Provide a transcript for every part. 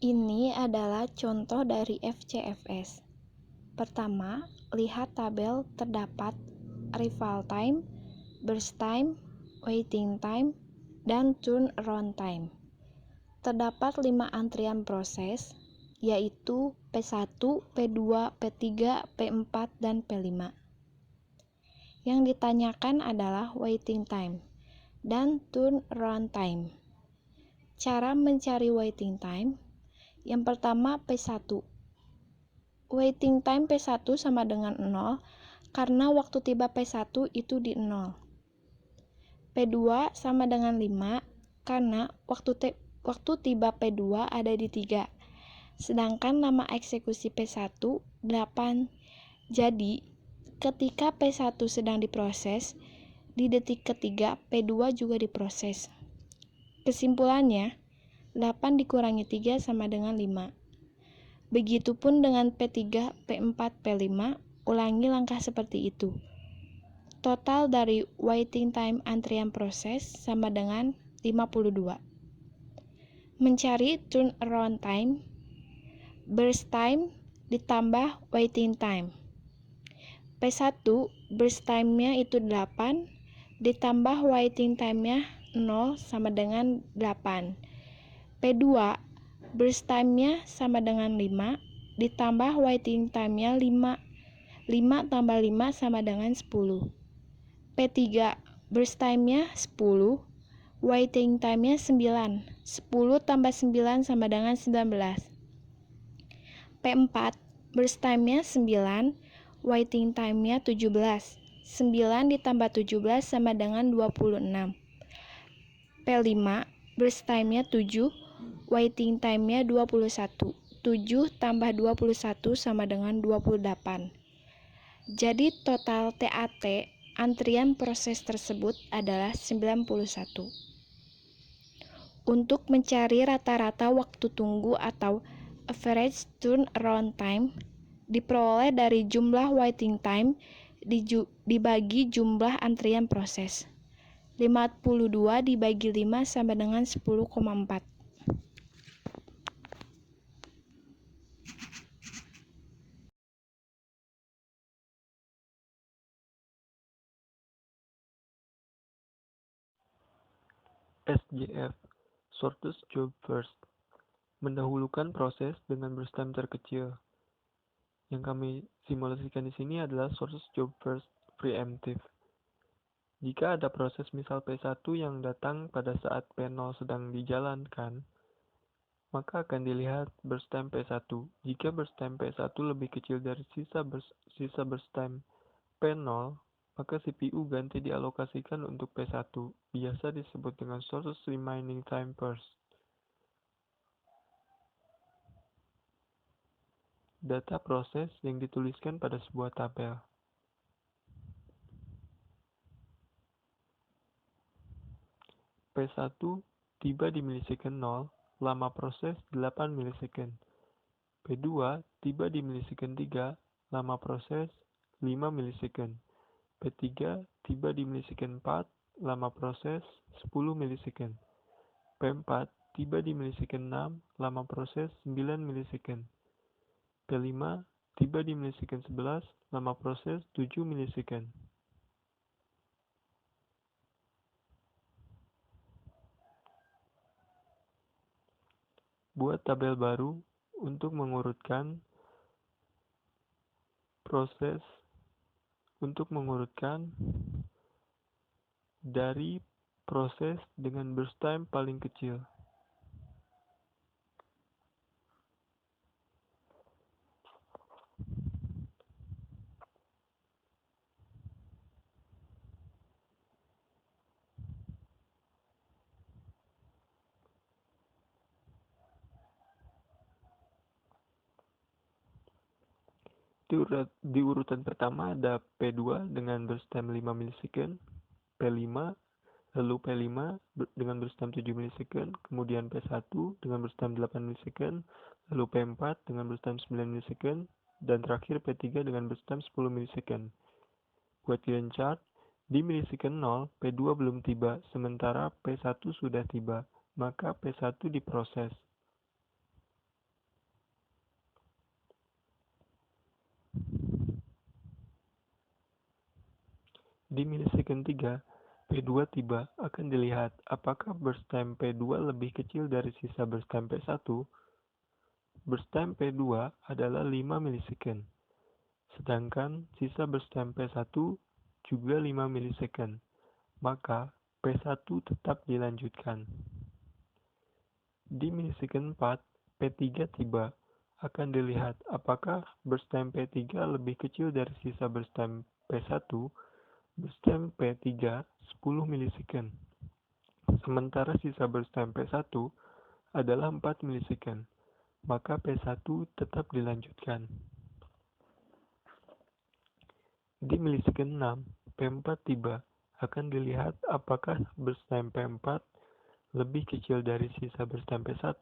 Ini adalah contoh dari FCFS. Pertama, lihat tabel terdapat arrival time, burst time, waiting time, dan turnaround time. Terdapat 5 antrian proses, yaitu P1, P2, P3, P4, dan P5. Yang ditanyakan adalah waiting time dan turnaround time. Cara mencari waiting time, yang pertama P1. Waiting time P1 sama dengan 0 karena waktu tiba P1 itu di 0. P2 sama dengan 5 karena waktu tiba P2 ada di 3. Sedangkan lama eksekusi P1 8. Jadi, ketika P1 sedang diproses, di detik ketiga P2 juga diproses. Kesimpulannya, 8 dikurangi 3 sama dengan 5. Begitupun dengan P3, P4, P5, ulangi langkah seperti itu. Total dari waiting time antrian proses sama dengan 52. Mencari turnaround time, burst time ditambah waiting time. P1 burst time-nya itu 8, ditambah waiting time-nya 0 sama dengan 8. P2 burst time-nya sama dengan 5, ditambah waiting time-nya 5. 5 tambah 5 sama dengan 10. P3 burst time-nya 10, waiting time-nya 9. 10 tambah 9 sama dengan 19. P4 burst time-nya 9, waiting time-nya 17. 9 ditambah 17 sama dengan 26. P5 burst time-nya 7, waiting time-nya 21. 7 tambah 21 sama dengan 28. Jadi total TAT antrian proses tersebut adalah 91. Untuk mencari rata-rata waktu tunggu atau average turnaround time diperoleh dari jumlah waiting time dibagi jumlah antrian proses. 52 dibagi 5 sama dengan 10,4. SJF, Shortest Job First, mendahulukan proses dengan burst time terkecil. Yang kami simulasikan di sini adalah shortest job first preemptive. Jika ada proses misal P1 yang datang pada saat P0 sedang dijalankan, maka akan dilihat burst time P1. Jika burst time P1 lebih kecil dari sisa burst time P0, maka CPU ganti dialokasikan untuk P1, biasa disebut dengan shortest remaining time first. Data proses yang dituliskan pada sebuah tabel. P1 tiba di milisecond 0, lama proses 8 milisecond. P2 tiba di milisecond 3, lama proses 5 milisecond. P3 tiba di milisecond 4, lama proses 10 milisecond. P4 tiba di milisecond 6, lama proses 9 milisecond. P5 tiba di milisecond 11, lama proses 7 milisecond. Buat tabel baru untuk mengurutkan dari proses dengan burst time paling kecil. Di urutan pertama ada P2 dengan burst time 5 milisecond, P5, lalu P5 dengan burst time 7 milisecond, kemudian P1 dengan burst time 8 milisecond, lalu P4 dengan burst time 9 milisecond, dan terakhir P3 dengan burst time 10 milisecond. Buat Gantt chart, di milisecond 0, P2 belum tiba, sementara P1 sudah tiba, maka P1 diproses. Di milisecond 3, P2 tiba, akan dilihat apakah burst time P2 lebih kecil dari sisa burst time P1. Burst time P2 adalah 5 milisecond, sedangkan sisa burst time P1 juga 5 milisecond, maka P1 tetap dilanjutkan. Di milisecond 4, P3 tiba, akan dilihat apakah burst time P3 lebih kecil dari sisa burst time P1. Burst time P3 10 milisecond, sementara sisa burst time P1 adalah 4 milisecond, maka P1 tetap dilanjutkan. Di milisecond 6, P4 tiba, akan dilihat apakah burst time P4 lebih kecil dari sisa burst time P1.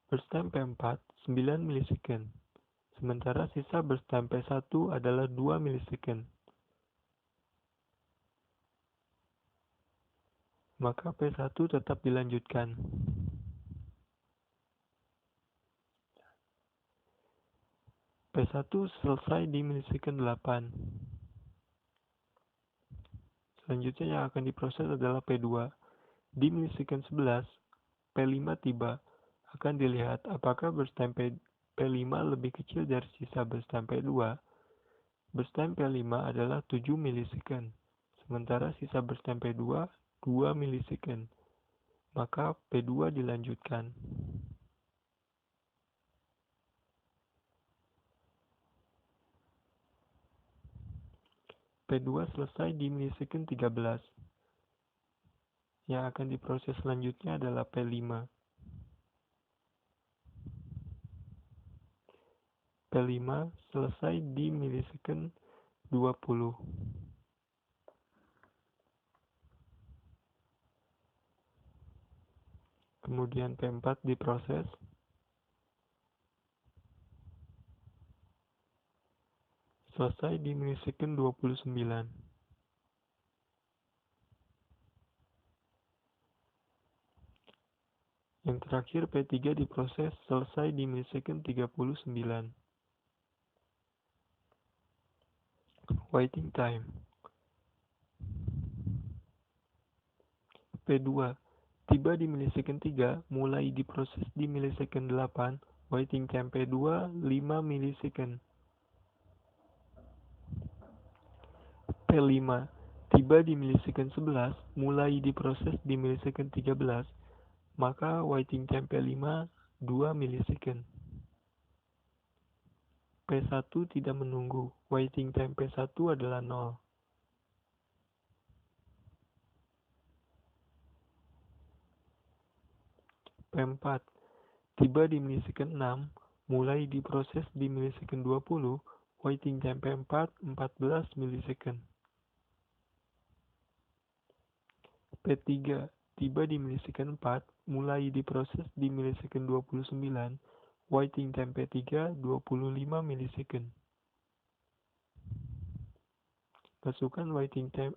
Burst time P4 9 milisecond, sementara sisa burst time P1 adalah 2 milisecond, maka P1 tetap dilanjutkan. P1 selesai di milisecond 8. Selanjutnya yang akan diproses adalah P2. Di milisecond 11, P5 tiba, akan dilihat apakah burst time P5 lebih kecil dari sisa burst time P2. Burst time P5 adalah 7 milisecond, sementara sisa burst time P2 2 milisecond, maka P2 dilanjutkan. P2 selesai di milisecond 13. Yang akan diproses selanjutnya adalah P5. P5 selesai di milisecond 20. Kemudian P4 diproses. Selesai di milisecond 29. Yang terakhir P3 diproses selesai di milisecond 39. Waiting time. P2 tiba di milisecond 3, mulai diproses di milisecond 8. Waiting time P2 5 milisecond. P5 tiba di milisecond 11, mulai diproses di milisecond 13, maka waiting time P5 2 milisecond. P1 tidak menunggu, waiting time P1 adalah 0. P4 tiba di milisecond 6, mulai diproses di milisecond 20, waiting time P4 14 milisecond. P3 tiba di milisecond 4, mulai diproses di milisecond 29, waiting time P3 25 milisecond. Masukkan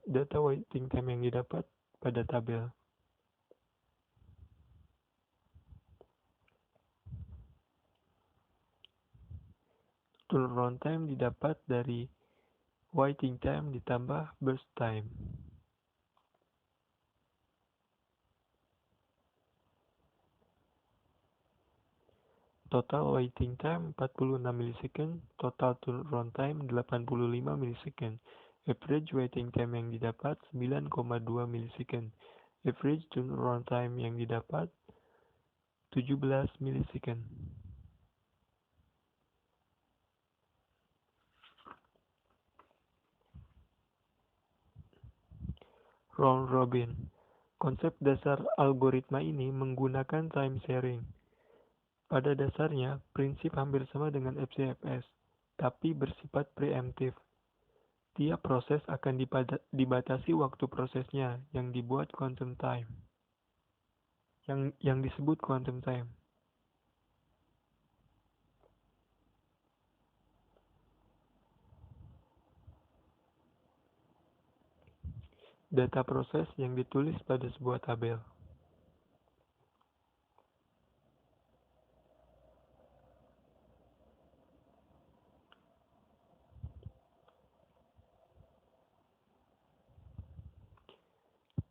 data waiting time yang didapat pada tabel. Turnaround time didapat dari waiting time ditambah burst time. Total waiting time 46 milisecond, total turnaround time 85 milisecond. Average waiting time yang didapat 9,2 milisecond. Average turnaround time yang didapat 17 milisecond. Round robin. Konsep dasar algoritma ini menggunakan time sharing. Pada dasarnya, prinsip hampir sama dengan FCFS, tapi bersifat preemptif. Tiap proses akan dibatasi waktu prosesnya yang dibuat quantum time. Yang disebut quantum time. Data proses yang ditulis pada sebuah tabel.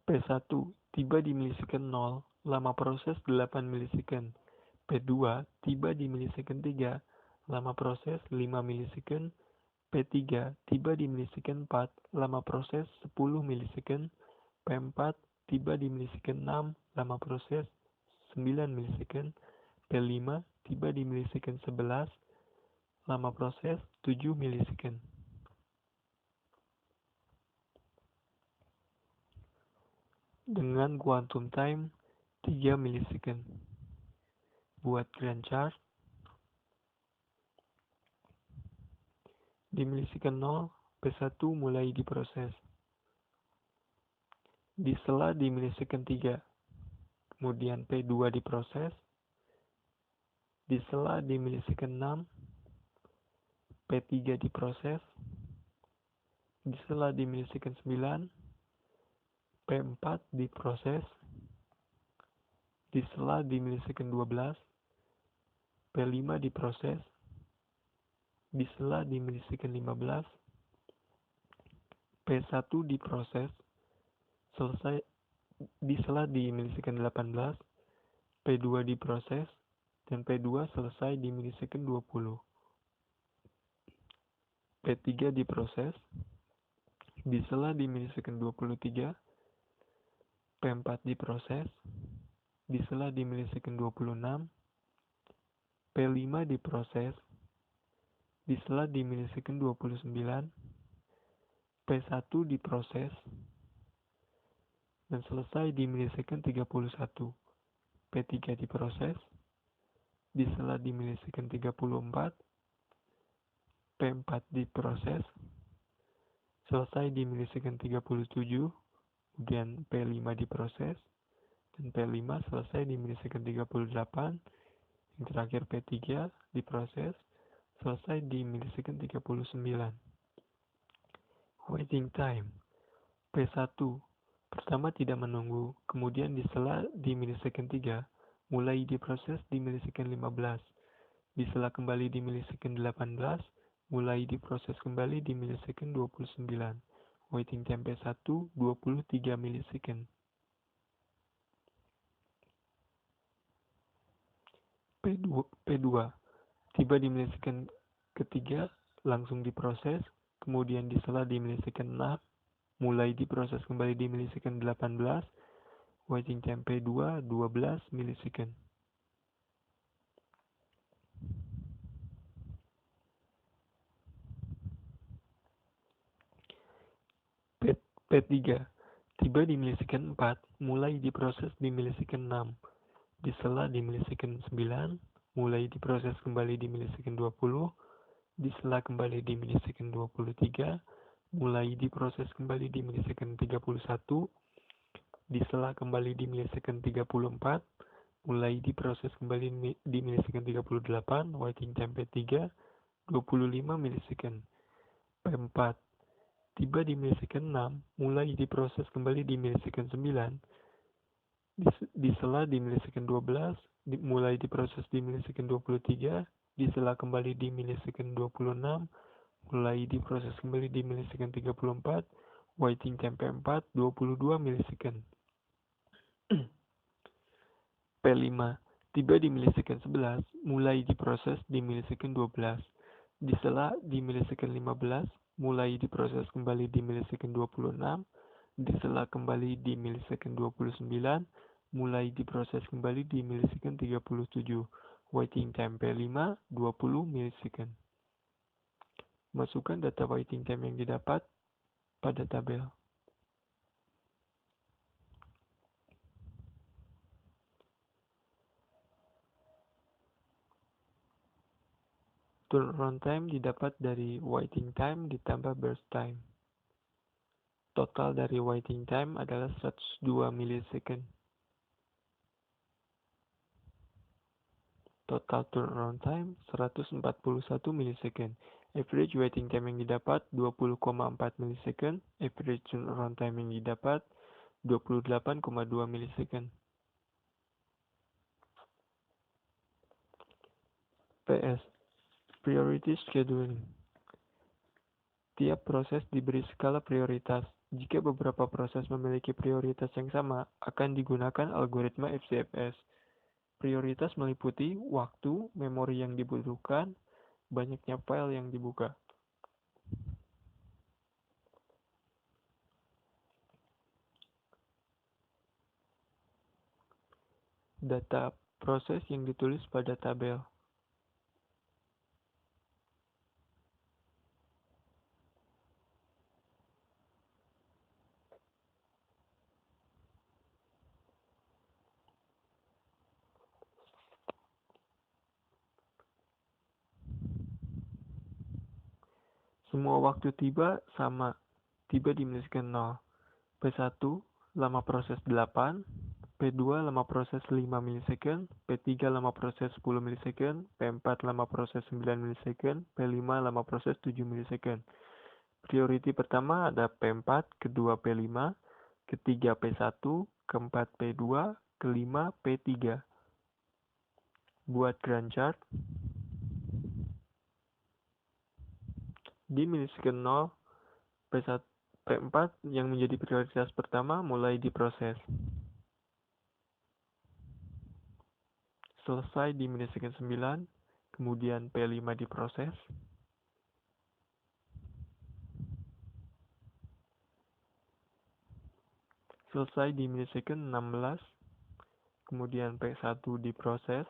P1 tiba di milisecond 0, lama proses 8 milisecond. P2 tiba di milisecond 3, lama proses 5 milisecond. P3 tiba di milisecond 4, lama proses 10 milisecond. P4 tiba di milisecond 6, lama proses 9 milisecond. P5 tiba di milisecond 11, lama proses 7 milisecond. Dengan quantum time 3 milisecond. Buat grand chart, di milisecond 0, P1 mulai diproses. Di sela di milisecond 3, kemudian P2 diproses. Di sela di milisecond 6, P3 diproses. Di sela di milisecond 9, P4 diproses. Di sela di milisecond 12, P5 diproses. Di sela di milisecond 15, P1 diproses. Selesai di sela di milisecond 18, P2 diproses, dan P2 selesai di milisecond 20. P3 diproses, di sela di milisecond 23, P4 diproses, di sela di milisecond 26, P5 diproses, di sela di milisecond 29, P1 diproses, dan selesai di milisecond 31. P3 diproses, di sela di milisecond 34, P4 diproses, selesai di milisecond 37, kemudian P5 diproses, dan P5 selesai di milisecond 38, yang terakhir P3 diproses, selesai di milisecond 39. Waiting time P1 pertama tidak menunggu, kemudian di sela di milisecond 3, mulai diproses di milisecond 15, di sela kembali di milisecond 18, mulai diproses kembali di milisecond 29. Waiting time P1 23 milisecond. P2 tiba di milisecond ketiga, langsung diproses, kemudian di sela di milisecond 6, mulai diproses kembali di milisecond 18, waiting time P2 12 milisecond. P3 tiba di milisecond 4, mulai diproses di milisecond 6, di sela di milisecond 9, mulai diproses kembali di milisecond 20, di sela kembali di milisecond 23, mulai diproses kembali di milisecond 31, di sela kembali di milisecond 34, mulai diproses kembali di milisecond 38, waiting time P3 25 milisecond. P4 tiba di milisecond 6, mulai diproses kembali di milisecond 9, di sela di milisecond 12, mulai diproses di milisecond 23, di sela kembali di milisecond 26, mulai diproses kembali di milisecond 34, waiting time P4 22 milisecond. P5 tiba di milisecond 11, mulai diproses di milisecond 12, di sela di milisecond 15, mulai diproses kembali di milisecond 26, di sela kembali di milisecond 29, mulai diproses kembali di milisecond 37, waiting time P5 20 milisecond. Masukkan data waiting time yang didapat pada tabel. Turnaround time didapat dari waiting time ditambah burst time. Total dari waiting time adalah 102 milisecond. Total turnaround time 141 milisecond. Average waiting time yang didapat 20,4 milisecond. Average turnaround time yang didapat 28,2 milisecond. PS. Priority scheduling. Tiap proses diberi skala prioritas. Jika beberapa proses memiliki prioritas yang sama, akan digunakan algoritma FCFS. Prioritas meliputi waktu, memori yang dibutuhkan, banyaknya file yang dibuka. Data proses yang ditulis pada tabel. Semua waktu tiba sama, tiba diminuskan 0. P1 lama proses 8, P2 lama proses 5 milisecond, P3 lama proses 10 milisecond, P4 lama proses 9 milisecond, P5 lama proses 7 milisecond. Priority pertama ada P4, kedua P5, ketiga P1, keempat P2, kelima P3. Buat Gantt chart, di milisecond 0, P1, P4 yang menjadi prioritas pertama mulai diproses. Selesai di milisecond 9, kemudian P5 diproses. Selesai di milisecond 16, kemudian P1 diproses.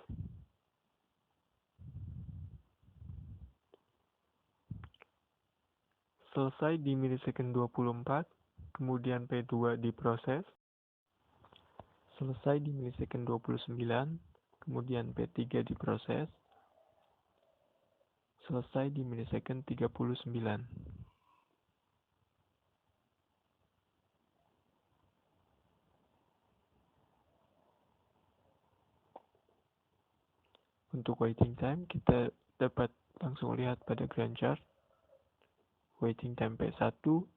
Selesai di milisecond 24, kemudian P2 diproses. Selesai di milisecond 29, kemudian P3 diproses. Selesai di milisecond 39. Untuk waiting time, kita dapat langsung lihat pada Gantt chart. Waiting time P1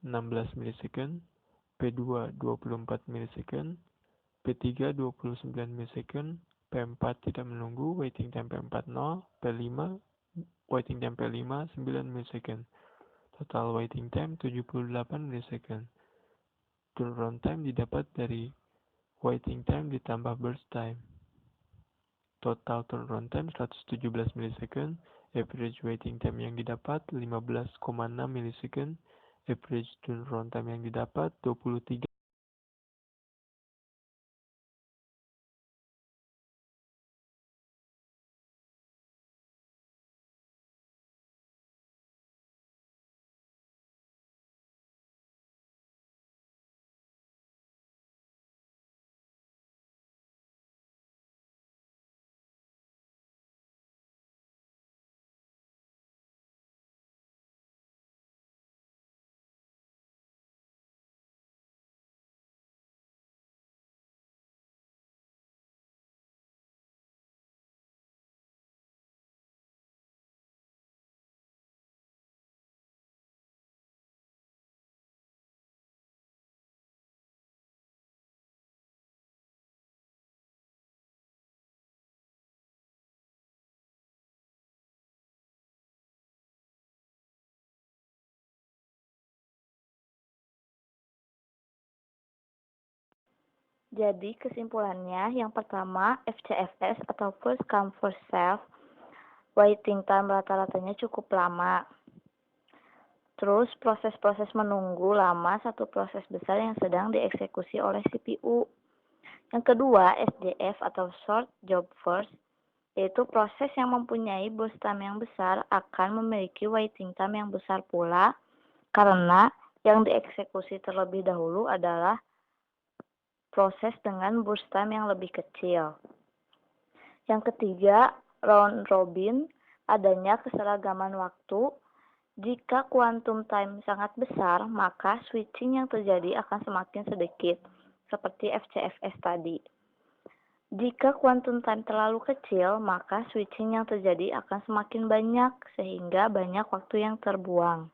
16 milisecond, P2 24 milisecond, P3 29 milisecond, P4 tidak menunggu, waiting time P4 0, P5 waiting time P5 9 milisecond. Total waiting time 78 milisecond. Turnaround time didapat dari waiting time ditambah burst time. Total turnaround time 117 milisecond. Average waiting time yang didapat 15,6 milisecond. Average turnaround time yang didapat 23. Jadi kesimpulannya, yang pertama FCFS atau first come first serve, waiting time rata-ratanya cukup lama. Terus proses-proses menunggu lama satu proses besar yang sedang dieksekusi oleh CPU. Yang kedua SJF atau short job first, yaitu proses yang mempunyai burst time yang besar akan memiliki waiting time yang besar pula, karena yang dieksekusi terlebih dahulu adalah proses dengan burst time yang lebih kecil. Yang ketiga, round robin, adanya keseragaman waktu. Jika quantum time sangat besar, maka switching yang terjadi akan semakin sedikit, seperti FCFS tadi. Jika quantum time terlalu kecil, maka switching yang terjadi akan semakin banyak, sehingga banyak waktu yang terbuang.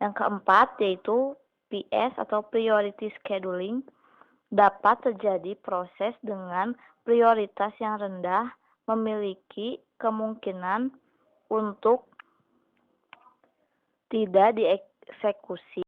Yang keempat, yaitu PS atau priority scheduling, dapat terjadi proses dengan prioritas yang rendah memiliki kemungkinan untuk tidak dieksekusi